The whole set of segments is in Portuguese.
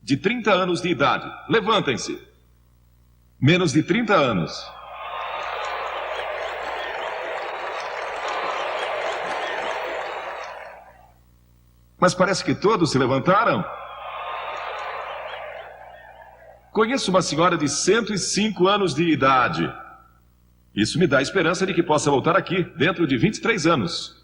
de 30 anos de idade. Levantem-se. Menos de 30 anos. Mas parece que todos se levantaram. Conheço uma senhora de 105 anos de idade. Isso me dá a esperança de que possa voltar aqui dentro de 23 anos.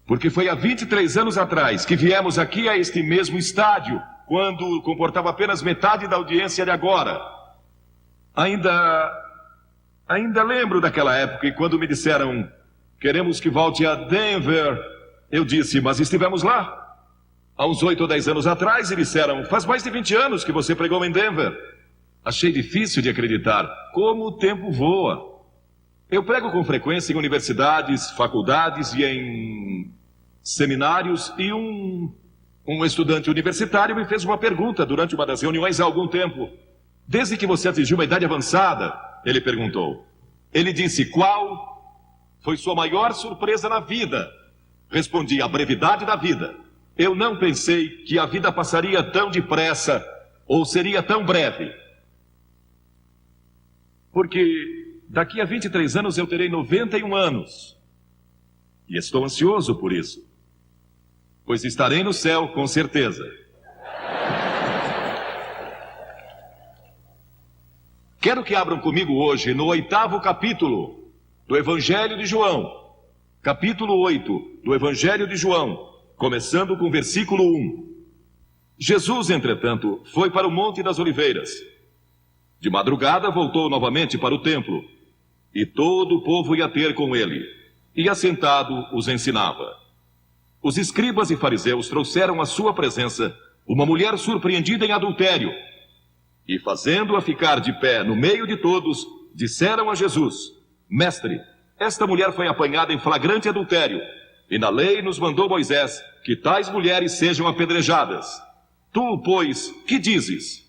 Porque foi há 23 anos atrás que viemos aqui a este mesmo estádio, quando comportava apenas metade da audiência de agora. Ainda lembro daquela época e quando me disseram, queremos que volte a Denver, eu disse, mas estivemos lá. Há uns 8 ou 10 anos atrás e disseram, faz mais de 20 anos que você pregou em Denver. Achei difícil de acreditar como o tempo voa. Eu prego com frequência em universidades, faculdades e em seminários e um estudante universitário me fez uma pergunta durante uma das reuniões há algum tempo. Desde que você atingiu uma idade avançada, ele perguntou. Ele disse, qual foi sua maior surpresa na vida? Respondi, a brevidade da vida. Eu não pensei que a vida passaria tão depressa ou seria tão breve. Porque daqui a 23 anos eu terei 91 anos. E estou ansioso por isso. Pois estarei no céu, com certeza. Quero que abram comigo hoje no 8º capítulo do Evangelho de João. Capítulo 8 do Evangelho de João, começando com o versículo 1. Jesus, entretanto, foi para o Monte das Oliveiras. De madrugada voltou novamente para o templo, e todo o povo ia ter com ele, e assentado os ensinava. Os escribas e fariseus trouxeram à sua presença uma mulher surpreendida em adultério, e fazendo-a ficar de pé no meio de todos, disseram a Jesus, Mestre, esta mulher foi apanhada em flagrante adultério, e na lei nos mandou Moisés que tais mulheres sejam apedrejadas. Tu, pois, que dizes?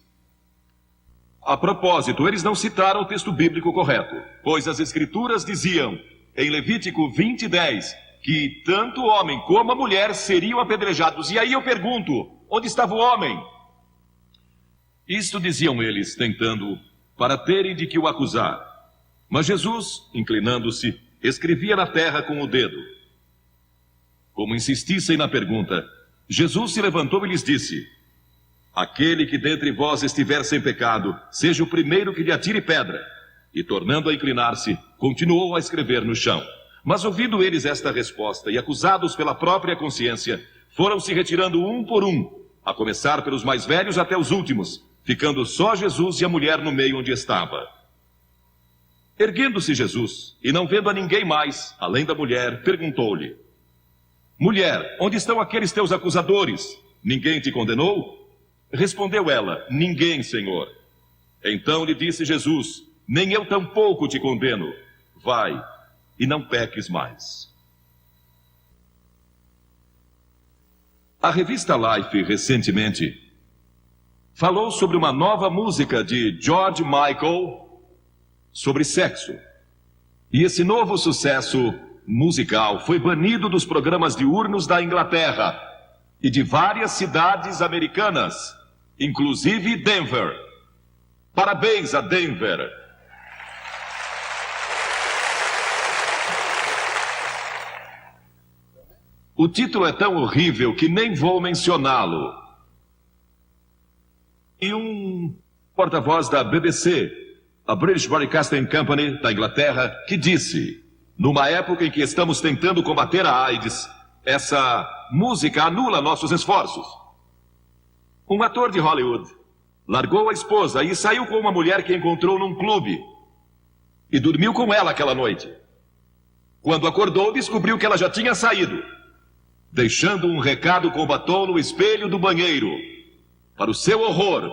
A propósito, eles não citaram o texto bíblico correto, pois as escrituras diziam, em Levítico 20:10, que tanto o homem como a mulher seriam apedrejados. E aí eu pergunto, onde estava o homem? Isto diziam eles, tentando, para terem de que o acusar. Mas Jesus, inclinando-se, escrevia na terra com o dedo. Como insistissem na pergunta, Jesus se levantou e lhes disse, aquele que dentre vós estiver sem pecado, seja o primeiro que lhe atire pedra. E tornando a inclinar-se, continuou a escrever no chão. Mas ouvindo eles esta resposta e acusados pela própria consciência, foram se retirando um por um, a começar pelos mais velhos até os últimos, ficando só Jesus e a mulher no meio onde estava. Erguendo-se Jesus, e não vendo a ninguém mais, além da mulher, perguntou-lhe, mulher, onde estão aqueles teus acusadores? Ninguém te condenou? Respondeu ela, ninguém, Senhor. Então lhe disse Jesus, nem eu tampouco te condeno. Vai, e não peques mais. A revista Life, recentemente, falou sobre uma nova música de George Michael sobre sexo. E esse novo sucesso musical foi banido dos programas diurnos da Inglaterra e de várias cidades americanas, inclusive Denver. Parabéns a Denver! O título é tão horrível que nem vou mencioná-lo. E um porta-voz da BBC, a British Broadcasting Company da Inglaterra, que disse, numa época em que estamos tentando combater a AIDS, essa música anula nossos esforços. Um ator de Hollywood largou a esposa e saiu com uma mulher que encontrou num clube e dormiu com ela aquela noite. Quando acordou, descobriu que ela já tinha saído, deixando um recado com batom no espelho do banheiro. Para o seu horror,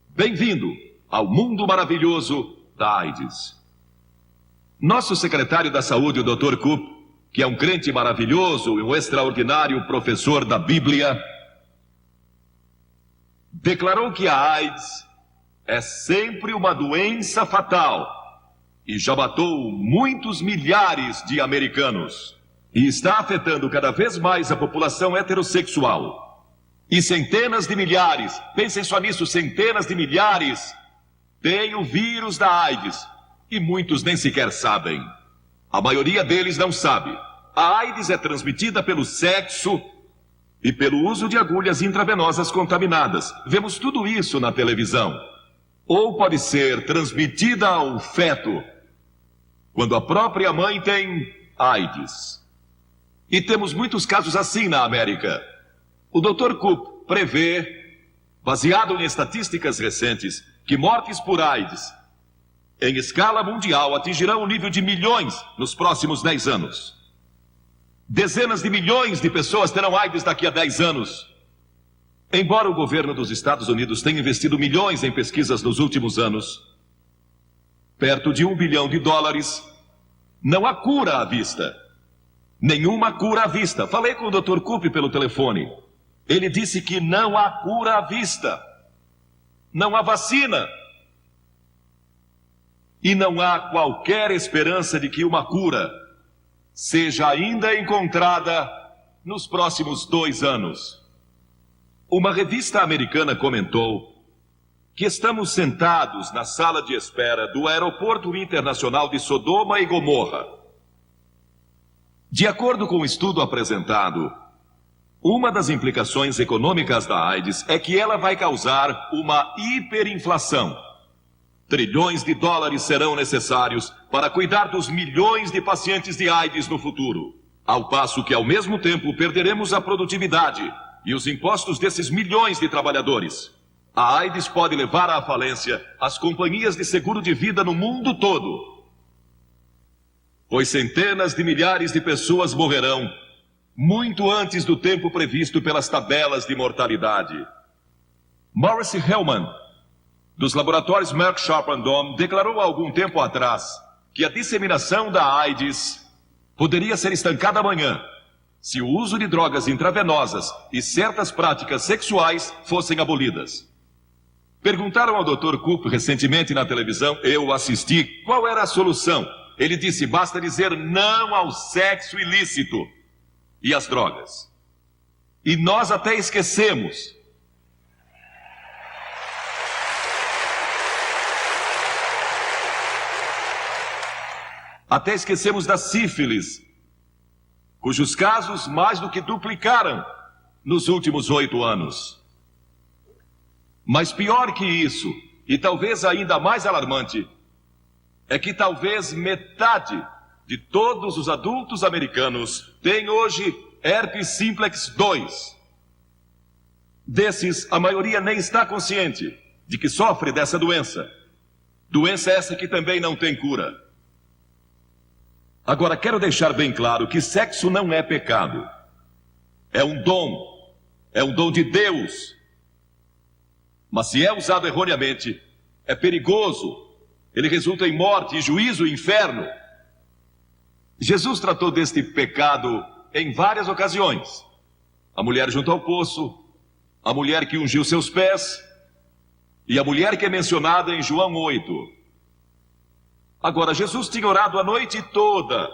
bem-vindo ao mundo maravilhoso da AIDS. Nosso secretário da saúde, o Dr. Coop, que é um crente maravilhoso e um extraordinário professor da Bíblia, declarou que a AIDS é sempre uma doença fatal e já matou muitos milhares de americanos. E está afetando cada vez mais a população heterossexual. E centenas de milhares, pensem só nisso, centenas de milhares, têm o vírus da AIDS. E muitos nem sequer sabem. A maioria deles não sabe. A AIDS é transmitida pelo sexo e pelo uso de agulhas intravenosas contaminadas. Vemos tudo isso na televisão. Ou pode ser transmitida ao feto, quando a própria mãe tem AIDS. E temos muitos casos assim na América. O Dr. Coop prevê, baseado em estatísticas recentes, que mortes por AIDS, em escala mundial, atingirão o nível de milhões nos próximos 10 anos. Dezenas de milhões de pessoas terão AIDS daqui a 10 anos. Embora o governo dos Estados Unidos tenha investido milhões em pesquisas nos últimos anos, perto de $1 bilhão, não há cura à vista. Nenhuma cura à vista. Falei com o Dr. Coop pelo telefone. Ele disse que não há cura à vista. Não há vacina. E não há qualquer esperança de que uma cura seja ainda encontrada nos próximos 2 anos. Uma revista americana comentou que estamos sentados na sala de espera do Aeroporto Internacional de Sodoma e Gomorra. De acordo com o estudo apresentado, uma das implicações econômicas da AIDS é que ela vai causar uma hiperinflação. Trilhões de dólares serão necessários para cuidar dos milhões de pacientes de AIDS no futuro. Ao passo que, ao mesmo tempo, perderemos a produtividade e os impostos desses milhões de trabalhadores. A AIDS pode levar à falência as companhias de seguro de vida no mundo todo, pois centenas de milhares de pessoas morrerão muito antes do tempo previsto pelas tabelas de mortalidade. Maurice Hellman, dos laboratórios Merck Sharp & Dohme, declarou há algum tempo atrás que a disseminação da AIDS poderia ser estancada amanhã se o uso de drogas intravenosas e certas práticas sexuais fossem abolidas. Perguntaram ao Dr. Coop recentemente na televisão, eu assisti, qual era a solução. Ele disse, basta dizer não ao sexo ilícito e às drogas. E nós até esquecemos. Até esquecemos da sífilis, cujos casos mais do que duplicaram nos últimos 8 anos. Mas pior que isso, e talvez ainda mais alarmante, é que talvez metade de todos os adultos americanos tem hoje herpes simplex 2. Desses, a maioria nem está consciente de que sofre dessa doença. Doença essa que também não tem cura. Agora, quero deixar bem claro que sexo não é pecado. É um dom de Deus. Mas se é usado erroneamente, é perigoso. Ele resulta em morte, em juízo e inferno. Jesus tratou deste pecado em várias ocasiões. A mulher junto ao poço, a mulher que ungiu seus pés e a mulher que é mencionada em João 8. Agora, Jesus tinha orado a noite toda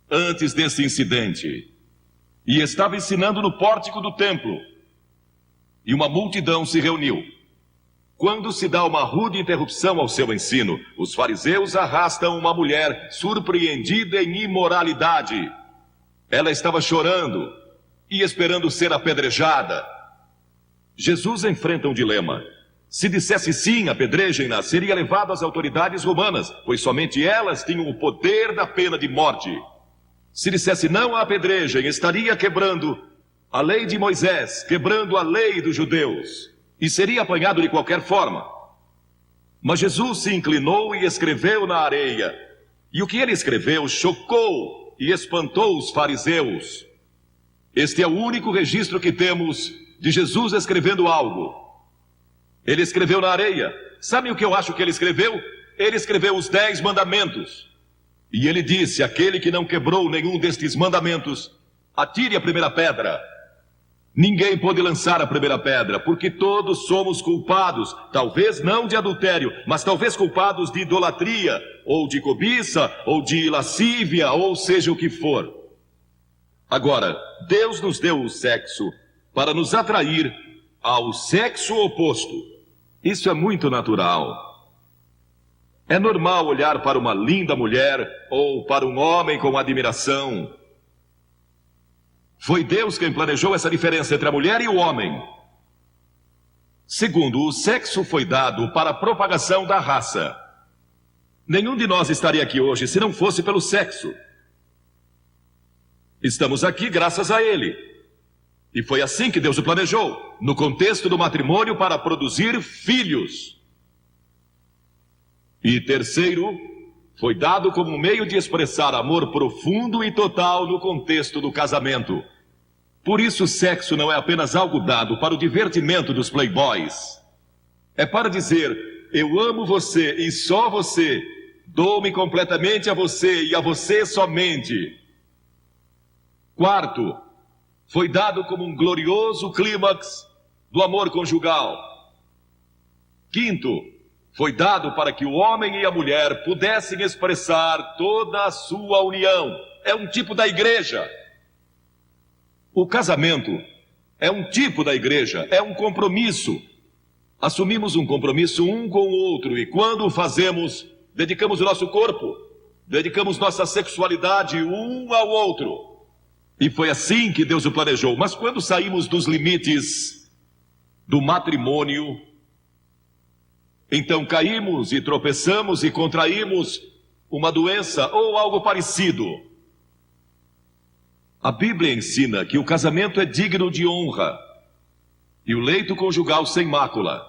antes desse incidente e estava ensinando no pórtico do templo. E uma multidão se reuniu. Quando se dá uma rude interrupção ao seu ensino, os fariseus arrastam uma mulher surpreendida em imoralidade. Ela estava chorando e esperando ser apedrejada. Jesus enfrenta um dilema. Se dissesse sim, apedrejem-na, seria levado às autoridades romanas, pois somente elas tinham o poder da pena de morte. Se dissesse não a apedrejem, estaria quebrando a lei de Moisés, quebrando a lei dos judeus, e seria apanhado de qualquer forma. Mas Jesus se inclinou e escreveu na areia, e o que ele escreveu chocou e espantou os fariseus. Este é o único registro que temos de Jesus escrevendo algo. Ele escreveu na areia. Sabe o que eu acho que ele escreveu? Ele escreveu os 10 mandamentos. E ele disse, aquele que não quebrou nenhum destes mandamentos, atire a primeira pedra. Ninguém pode lançar a primeira pedra, porque todos somos culpados, talvez não de adultério, mas talvez culpados de idolatria, ou de cobiça, ou de lascívia, ou seja o que for. Agora, Deus nos deu o sexo para nos atrair ao sexo oposto. Isso é muito natural. É normal olhar para uma linda mulher ou para um homem com admiração. Foi Deus quem planejou essa diferença entre a mulher e o homem. Segundo, o sexo foi dado para a propagação da raça. Nenhum de nós estaria aqui hoje se não fosse pelo sexo. Estamos aqui graças a ele. E foi assim que Deus o planejou, no contexto do matrimônio, para produzir filhos. E terceiro, foi dado como um meio de expressar amor profundo e total no contexto do casamento. Por isso, o sexo não é apenas algo dado para o divertimento dos playboys. É para dizer, eu amo você e só você, dou-me completamente a você e a você somente. Quarto, foi dado como um glorioso clímax do amor conjugal. Quinto, foi dado para que o homem e a mulher pudessem expressar toda a sua união. É um tipo da igreja. O casamento é um tipo da igreja, é um compromisso. Assumimos um compromisso um com o outro e quando o fazemos, dedicamos o nosso corpo, dedicamos nossa sexualidade um ao outro. E foi assim que Deus o planejou. Mas quando saímos dos limites do matrimônio, então caímos e tropeçamos e contraímos uma doença ou algo parecido. A Bíblia ensina que o casamento é digno de honra e o leito conjugal sem mácula.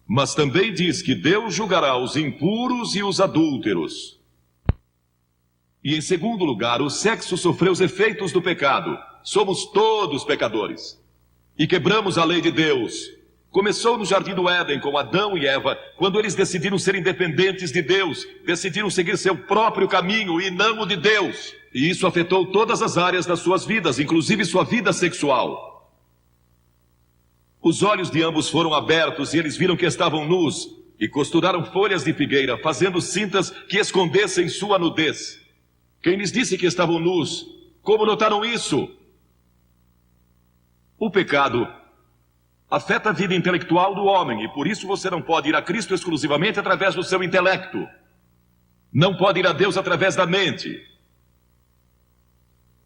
Mas também diz que Deus julgará os impuros e os adúlteros. E em segundo lugar, o sexo sofreu os efeitos do pecado. Somos todos pecadores. E quebramos a lei de Deus. Começou no Jardim do Éden com Adão e Eva, quando eles decidiram ser independentes de Deus, decidiram seguir seu próprio caminho e não o de Deus. E isso afetou todas as áreas das suas vidas, inclusive sua vida sexual. Os olhos de ambos foram abertos e eles viram que estavam nus e costuraram folhas de figueira, fazendo cintas que escondessem sua nudez. Quem lhes disse que estavam nus? Como notaram isso? O pecado afeta a vida intelectual do homem e por isso você não pode ir a Cristo exclusivamente através do seu intelecto. Não pode ir a Deus através da mente.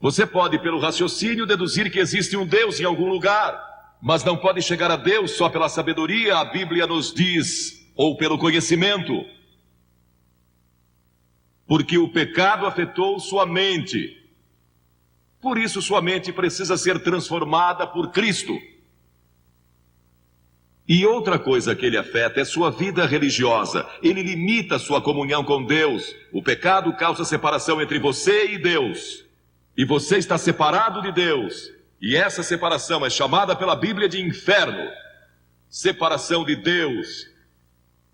Você pode, pelo raciocínio, deduzir que existe um Deus em algum lugar, mas não pode chegar a Deus só pela sabedoria, a Bíblia nos diz, ou pelo conhecimento. Porque o pecado afetou sua mente. Por isso sua mente precisa ser transformada por Cristo. E outra coisa que ele afeta é sua vida religiosa. Ele limita sua comunhão com Deus. O pecado causa separação entre você e Deus. E você está separado de Deus. E essa separação é chamada pela Bíblia de inferno. Separação de Deus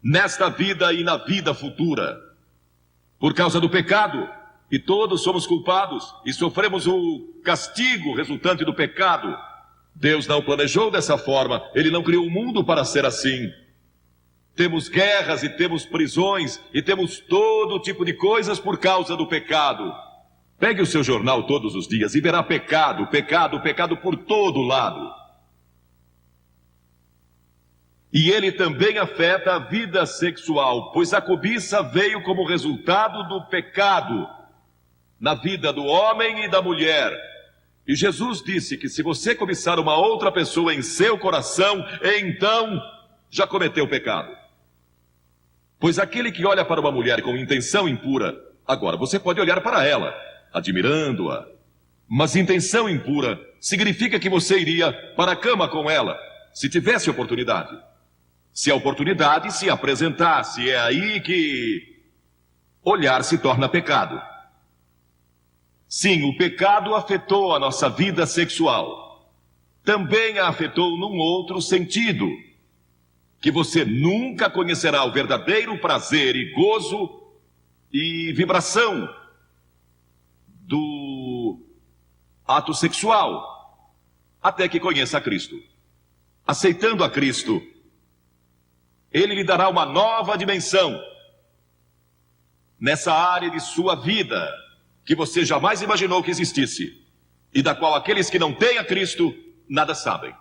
nesta vida e na vida futura. Por causa do pecado, e todos somos culpados e sofremos o castigo resultante do pecado. Deus não planejou dessa forma, Ele não criou o mundo para ser assim. Temos guerras e temos prisões e temos todo tipo de coisas por causa do pecado. Pegue o seu jornal todos os dias e verá pecado, pecado, pecado por todo lado. E ele também afeta a vida sexual, pois a cobiça veio como resultado do pecado na vida do homem e da mulher. E Jesus disse que se você cobiçar uma outra pessoa em seu coração, então já cometeu pecado. Pois aquele que olha para uma mulher com intenção impura, agora você pode olhar para ela, admirando-a, mas intenção impura significa que você iria para a cama com ela, se tivesse oportunidade. Se a oportunidade se apresentasse, é aí que olhar se torna pecado. Sim, o pecado afetou a nossa vida sexual. Também a afetou num outro sentido, que você nunca conhecerá o verdadeiro prazer e gozo e vibração do ato sexual, até que conheça a Cristo. Aceitando a Cristo, Ele lhe dará uma nova dimensão, nessa área de sua vida que você jamais imaginou que existisse e da qual aqueles que não têm a Cristo nada sabem.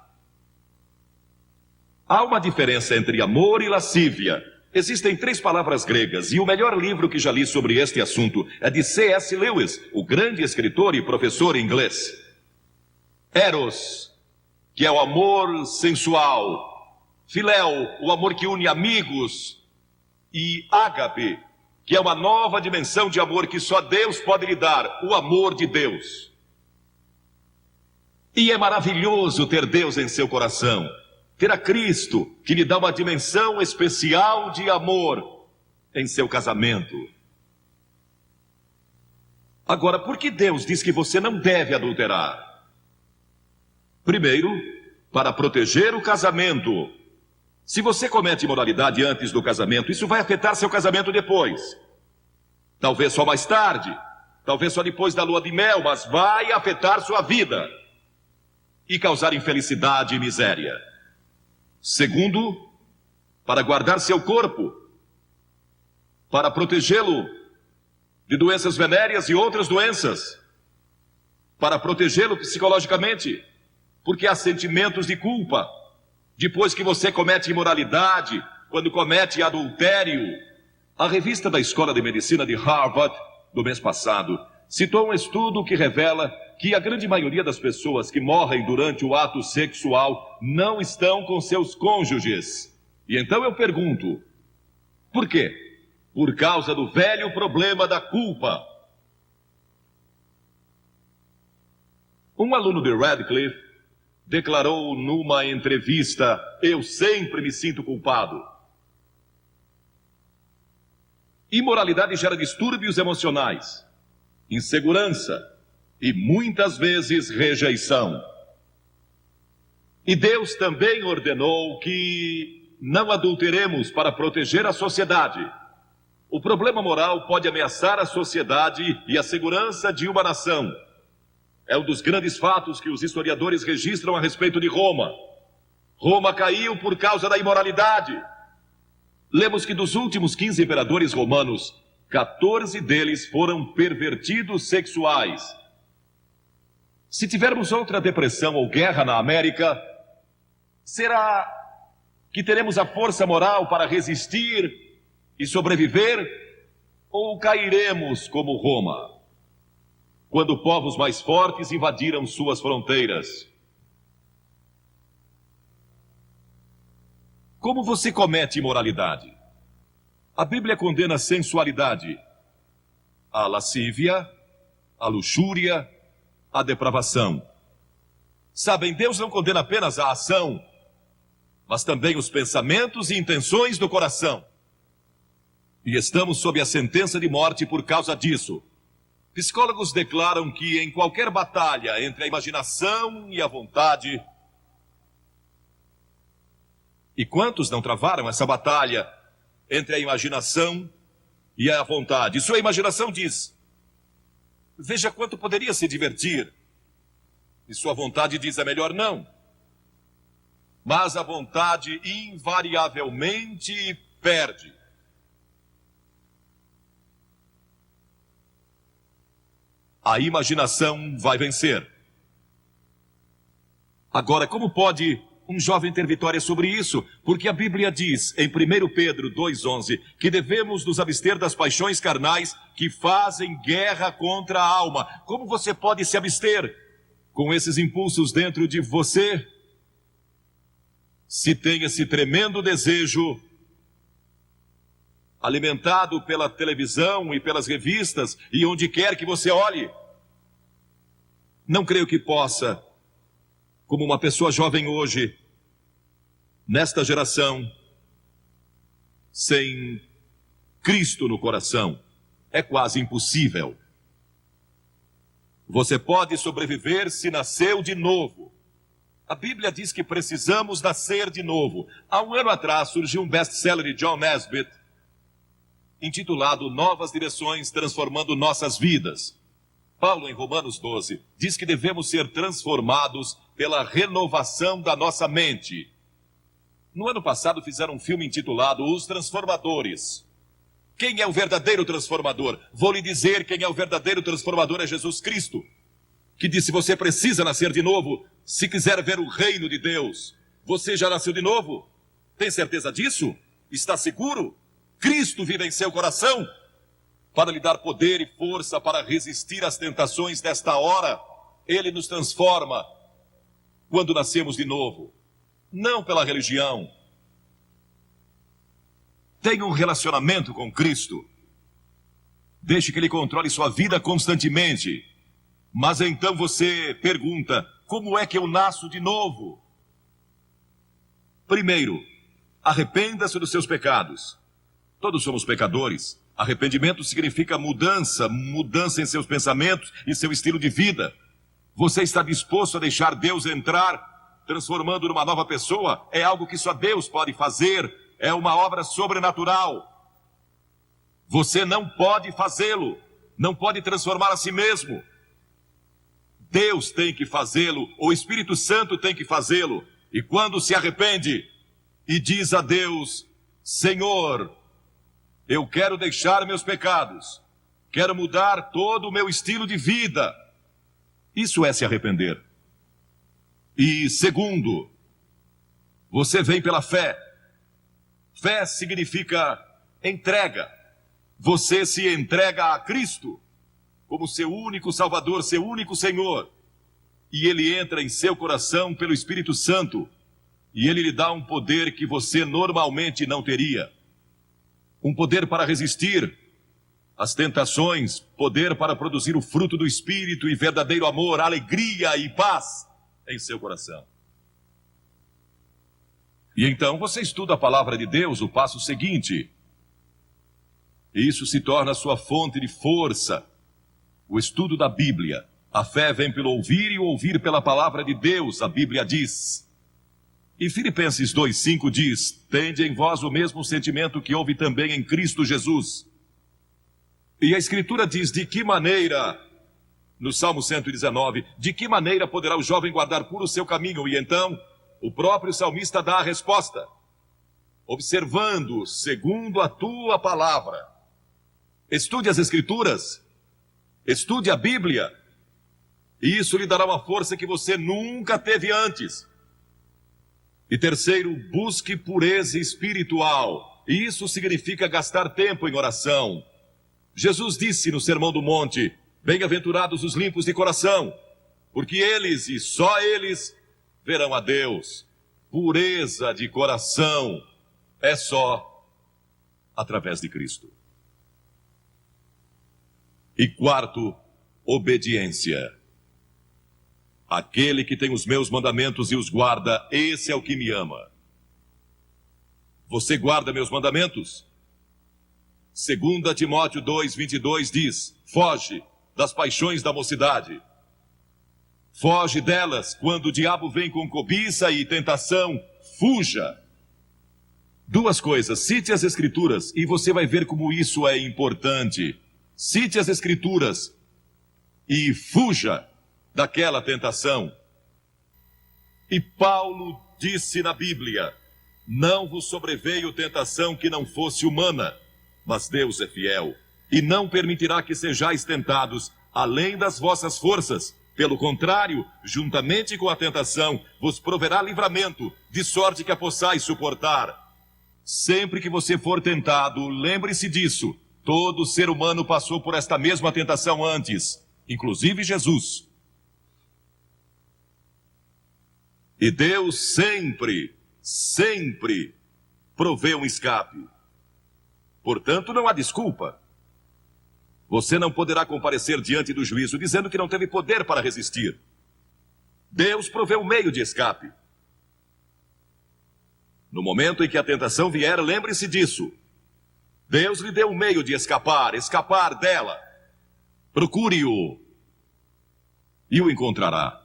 Há uma diferença entre amor e lascívia. Existem 3 palavras gregas e o melhor livro que já li sobre este assunto é de C.S. Lewis, o grande escritor e professor inglês. Eros, que é o amor sensual. Filéu, o amor que une amigos. E ágape, que é uma nova dimensão de amor que só Deus pode lhe dar, o amor de Deus. E é maravilhoso ter Deus em seu coração, ter a Cristo, que lhe dá uma dimensão especial de amor em seu casamento. Agora, por que Deus diz que você não deve adulterar? Primeiro, para proteger o casamento. Se você comete imoralidade antes do casamento, isso vai afetar seu casamento depois. Talvez só mais tarde, talvez só depois da lua de mel, mas vai afetar sua vida e causar infelicidade e miséria. Segundo, para guardar seu corpo, para protegê-lo de doenças venéreas e outras doenças, para protegê-lo psicologicamente, porque há sentimentos de culpa. Depois que você comete imoralidade, quando comete adultério. A revista da Escola de Medicina de Harvard, do mês passado, citou um estudo que revela que a grande maioria das pessoas que morrem durante o ato sexual não estão com seus cônjuges. E então eu pergunto, por quê? Por causa do velho problema da culpa. Um aluno de Radcliffe declarou numa entrevista: eu sempre me sinto culpado. Imoralidade gera distúrbios emocionais, insegurança e muitas vezes rejeição. E Deus também ordenou que não adulteremos para proteger a sociedade. O problema moral pode ameaçar a sociedade e a segurança de uma nação. É um dos grandes fatos que os historiadores registram a respeito de Roma. Roma caiu por causa da imoralidade. Lemos que dos últimos 15 imperadores romanos, 14 deles foram pervertidos sexuais. Se tivermos outra depressão ou guerra na América, será que teremos a força moral para resistir e sobreviver? Ou cairemos como Roma, quando povos mais fortes invadiram suas fronteiras? Como você comete imoralidade? A Bíblia condena a sensualidade, a lascívia, a luxúria, a depravação. Sabem, Deus não condena apenas a ação, mas também os pensamentos e intenções do coração. E estamos sob a sentença de morte por causa disso. Psicólogos declaram que em qualquer batalha entre a imaginação e a vontade... E quantos não travaram essa batalha entre a imaginação e a vontade? Sua imaginação diz: veja quanto poderia se divertir. E sua vontade diz: é melhor não. Mas a vontade invariavelmente perde. A imaginação vai vencer. Agora, como pode um jovem ter vitória sobre isso? Porque a Bíblia diz, em 1 Pedro 2,11, que devemos nos abster das paixões carnais que fazem guerra contra a alma. Como você pode se abster com esses impulsos dentro de você, se tem esse tremendo desejo alimentado pela televisão e pelas revistas e onde quer que você olhe? Não creio que possa, como uma pessoa jovem hoje, nesta geração, sem Cristo no coração. É quase impossível. Você pode sobreviver se nasceu de novo. A Bíblia diz que precisamos nascer de novo. Há um ano atrás surgiu um best-seller de John Nesbitt, intitulado Novas Direções Transformando Nossas Vidas. Paulo, em Romanos 12, diz que devemos ser transformados pela renovação da nossa mente. No ano passado fizeram um filme intitulado Os Transformadores. Quem é o verdadeiro transformador? Vou lhe dizer quem é o verdadeiro transformador, é Jesus Cristo, que disse: você precisa nascer de novo se quiser ver o reino de Deus. Você já nasceu de novo? Tem certeza disso? Está seguro? Cristo vive em seu coração para lhe dar poder e força para resistir às tentações desta hora. Ele nos transforma quando nascemos de novo, não pela religião. Tenha um relacionamento com Cristo. Deixe que Ele controle sua vida constantemente. Mas então você pergunta: como é que eu nasço de novo? Primeiro, arrependa-se dos seus pecados. Todos somos pecadores. Arrependimento significa mudança em seus pensamentos e seu estilo de vida. Você está disposto a deixar Deus entrar, transformando numa nova pessoa? É algo que só Deus pode fazer. É uma obra sobrenatural. Você não pode fazê-lo. Não pode transformar a si mesmo. Deus tem que fazê-lo. O Espírito Santo tem que fazê-lo. E quando se arrepende e diz a Deus: Senhor, eu quero deixar meus pecados. Quero mudar todo o meu estilo de vida. Isso é se arrepender. E segundo, você vem pela fé. Fé significa entrega. Você se entrega a Cristo como seu único Salvador, seu único Senhor. E Ele entra em seu coração pelo Espírito Santo. E Ele lhe dá um poder que você normalmente não teria. Um poder para resistir às tentações, poder para produzir o fruto do Espírito e verdadeiro amor, alegria e paz em seu coração. E então você estuda a palavra de Deus, o passo seguinte. Isso se torna sua fonte de força. O estudo da Bíblia. A fé vem pelo ouvir e o ouvir pela palavra de Deus, a Bíblia diz. E Filipenses 2,5 diz: tende em vós o mesmo sentimento que houve também em Cristo Jesus. E a Escritura diz: de que maneira, no Salmo 119, de que maneira poderá o jovem guardar puro o seu caminho? E então, o próprio salmista dá a resposta: observando segundo a tua palavra. Estude as Escrituras, estude a Bíblia, e isso lhe dará uma força que você nunca teve antes. E terceiro, busque pureza espiritual. E isso significa gastar tempo em oração. Jesus disse no Sermão do Monte: bem-aventurados os limpos de coração, porque eles e só eles verão a Deus. Pureza de coração é só através de Cristo. E quarto, obediência. Aquele que tem os meus mandamentos e os guarda, esse é o que me ama. Você guarda meus mandamentos? 2 Timóteo 2,22 diz: foge das paixões da mocidade. Foge delas quando o diabo vem com cobiça e tentação. Fuja. Duas coisas: cite as Escrituras e você vai ver como isso é importante. Cite as Escrituras e fuja daquela tentação. E Paulo disse na Bíblia: não vos sobreveio tentação que não fosse humana, mas Deus é fiel, e não permitirá que sejais tentados além das vossas forças. Pelo contrário, juntamente com a tentação, vos proverá livramento, de sorte que a possais suportar. Sempre que você for tentado, lembre-se disso. Todo ser humano passou por esta mesma tentação antes, inclusive Jesus. E Deus sempre provê um escape. Portanto, não há desculpa. Você não poderá comparecer diante do juízo dizendo que não teve poder para resistir. Deus provê um meio de escape. No momento em que a tentação vier, lembre-se disso. Deus lhe deu um meio de escapar dela. Procure-o e o encontrará.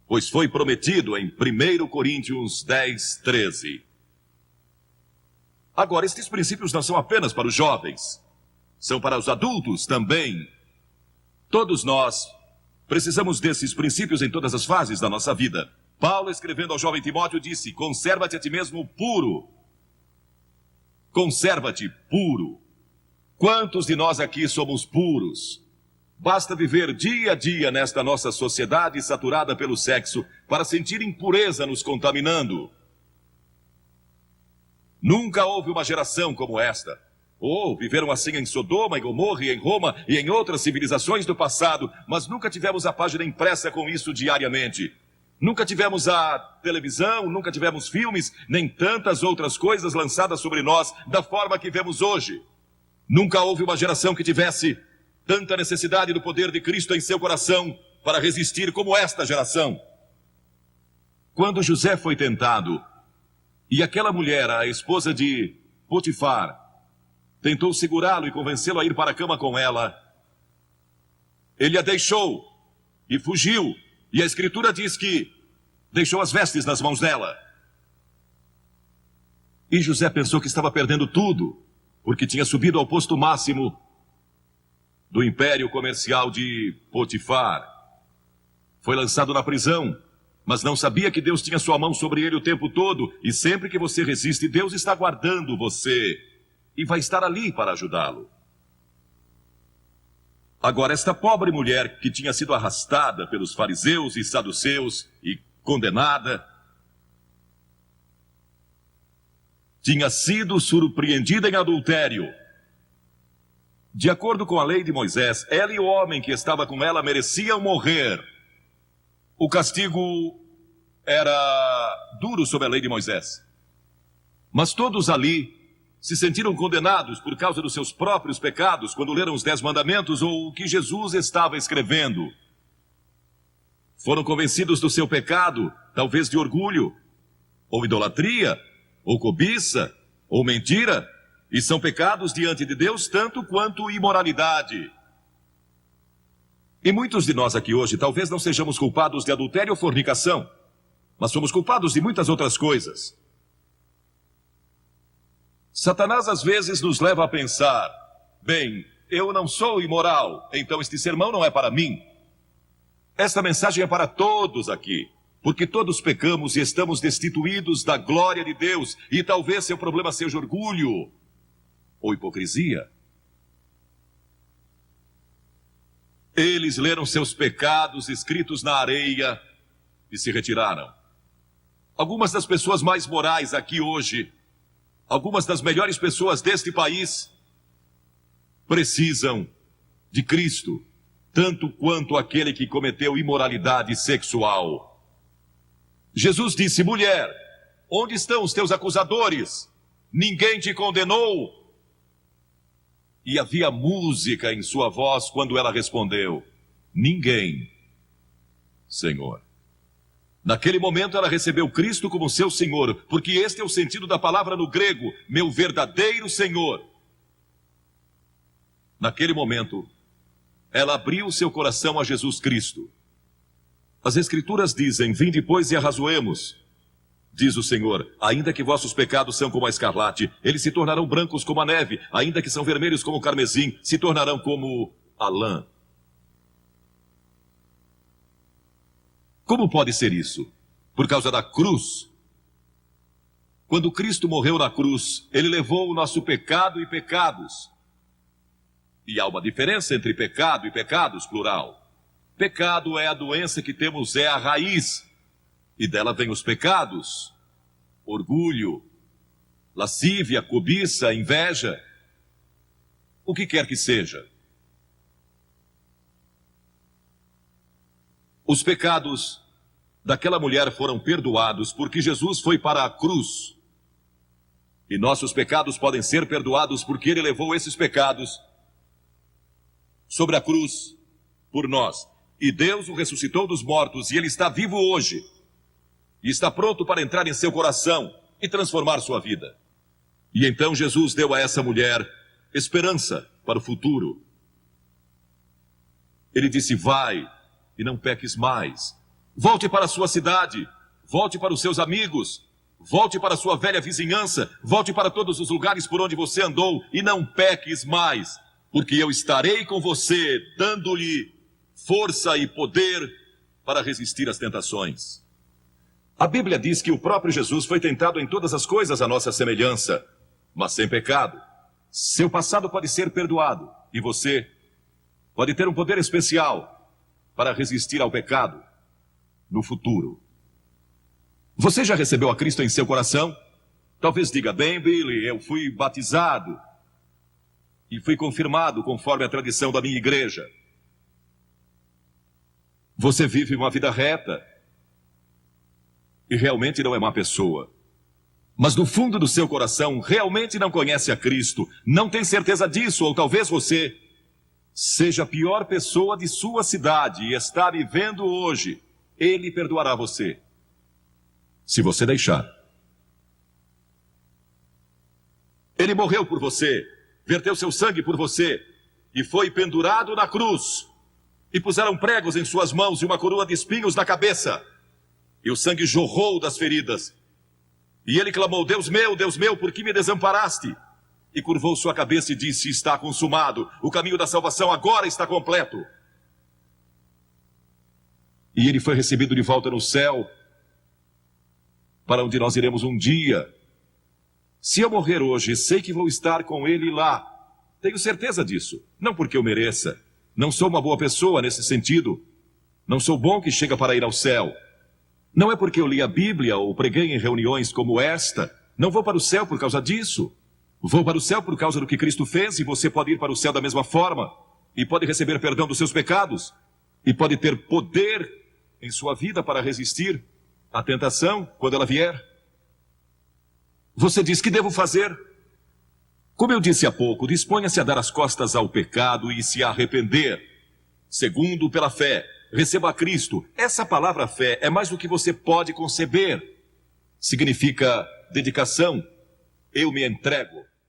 Pois foi prometido em 1 Coríntios 10:13. Agora, estes princípios não são apenas para os jovens, são para os adultos também. Todos nós precisamos desses princípios em todas as fases da nossa vida. Paulo, escrevendo ao jovem Timóteo, disse: conserva-te a ti mesmo puro. Conserva-te puro. Quantos de nós aqui somos puros? Basta viver dia a dia nesta nossa sociedade saturada pelo sexo para sentir impureza nos contaminando. Nunca houve uma geração como esta. Viveram assim em Sodoma, em Gomorra, e em Roma e em outras civilizações do passado, mas nunca tivemos a página impressa com isso diariamente. Nunca tivemos a televisão, nunca tivemos filmes, nem tantas outras coisas lançadas sobre nós da forma que vemos hoje. Nunca houve uma geração que tivesse tanta necessidade do poder de Cristo em seu coração para resistir como esta geração. Quando José foi tentado, e aquela mulher, a esposa de Potifar, tentou segurá-lo e convencê-lo a ir para a cama com ela, ele a deixou e fugiu. E a Escritura diz que deixou as vestes nas mãos dela. E José pensou que estava perdendo tudo, porque tinha subido ao posto máximo do império comercial de Potifar. Foi lançado na prisão, mas não sabia que Deus tinha sua mão sobre ele o tempo todo, e sempre que você resiste, Deus está guardando você e vai estar ali para ajudá-lo. Agora, esta pobre mulher que tinha sido arrastada pelos fariseus e saduceus e condenada, tinha sido surpreendida em adultério. De acordo com a lei de Moisés, ela e o homem que estava com ela mereciam morrer. O castigo era duro sob a lei de Moisés. Mas todos ali se sentiram condenados por causa dos seus próprios pecados quando leram os 10 mandamentos ou o que Jesus estava escrevendo. Foram convencidos do seu pecado, talvez de orgulho, ou idolatria, ou cobiça, ou mentira, e são pecados diante de Deus tanto quanto imoralidade. E muitos de nós aqui hoje talvez não sejamos culpados de adultério ou fornicação, mas somos culpados de muitas outras coisas. Satanás às vezes nos leva a pensar, bem, eu não sou imoral, então este sermão não é para mim. Esta mensagem é para todos aqui, porque todos pecamos e estamos destituídos da glória de Deus, e talvez seu problema seja orgulho ou hipocrisia. Eles leram seus pecados escritos na areia e se retiraram. Algumas das pessoas mais morais aqui hoje, algumas das melhores pessoas deste país, precisam de Cristo, tanto quanto aquele que cometeu imoralidade sexual. Jesus disse, mulher, onde estão os teus acusadores? Ninguém te condenou? E havia música em sua voz quando ela respondeu, ninguém, Senhor. Naquele momento ela recebeu Cristo como seu Senhor, porque este é o sentido da palavra no grego, meu verdadeiro Senhor. Naquele momento, ela abriu seu coração a Jesus Cristo. As Escrituras dizem, vinde pois e arrazoemos. Diz o Senhor, ainda que vossos pecados são como a escarlate, eles se tornarão brancos como a neve, ainda que são vermelhos como o carmesim, se tornarão como a lã. Como pode ser isso? Por causa da cruz. Quando Cristo morreu na cruz, ele levou o nosso pecado e pecados. E há uma diferença entre pecado e pecados, plural. Pecado é a doença que temos, é a raiz. E dela vem os pecados. Orgulho, lascívia, cobiça, inveja. O que quer que seja. Os pecados daquela mulher foram perdoados porque Jesus foi para a cruz. E nossos pecados podem ser perdoados porque ele levou esses pecados sobre a cruz por nós. E Deus o ressuscitou dos mortos e ele está vivo hoje. E está pronto para entrar em seu coração e transformar sua vida. E então Jesus deu a essa mulher esperança para o futuro. Ele disse, vai e não peques mais. Volte para a sua cidade, volte para os seus amigos, volte para a sua velha vizinhança, volte para todos os lugares por onde você andou e não peques mais, porque eu estarei com você, dando-lhe força e poder para resistir às tentações. A Bíblia diz que o próprio Jesus foi tentado em todas as coisas à nossa semelhança, mas sem pecado. Seu passado pode ser perdoado e você pode ter um poder especial para resistir ao pecado no futuro. Você já recebeu a Cristo em seu coração? Talvez diga: bem, Billy, eu fui batizado e fui confirmado conforme a tradição da minha igreja. Você vive uma vida reta e realmente não é má pessoa. Mas no fundo do seu coração realmente não conhece a Cristo, não tem certeza disso, ou talvez você seja a pior pessoa de sua cidade e está vivendo hoje. Ele perdoará você, se você deixar. Ele morreu por você, verteu seu sangue por você e foi pendurado na cruz. E puseram pregos em suas mãos e uma coroa de espinhos na cabeça. E o sangue jorrou das feridas. E ele clamou: Deus meu, por que me desamparaste? E curvou sua cabeça e disse: está consumado. O caminho da salvação agora está completo. E ele foi recebido de volta no céu, para onde nós iremos um dia. Se eu morrer hoje, sei que vou estar com ele lá. Tenho certeza disso. Não porque eu mereça. Não sou uma boa pessoa nesse sentido. Não sou bom que chega para ir ao céu. Não é porque eu li a Bíblia ou preguei em reuniões como esta. Não vou para o céu por causa disso. Vou para o céu por causa do que Cristo fez, e você pode ir para o céu da mesma forma. E pode receber perdão dos seus pecados. E pode ter poder em sua vida para resistir à tentação quando ela vier. Você diz: que devo fazer? Como eu disse há pouco, disponha-se a dar as costas ao pecado e se arrepender. Segundo, pela fé, receba a Cristo. Essa palavra fé é mais do que você pode conceber. Significa dedicação. Eu me entrego.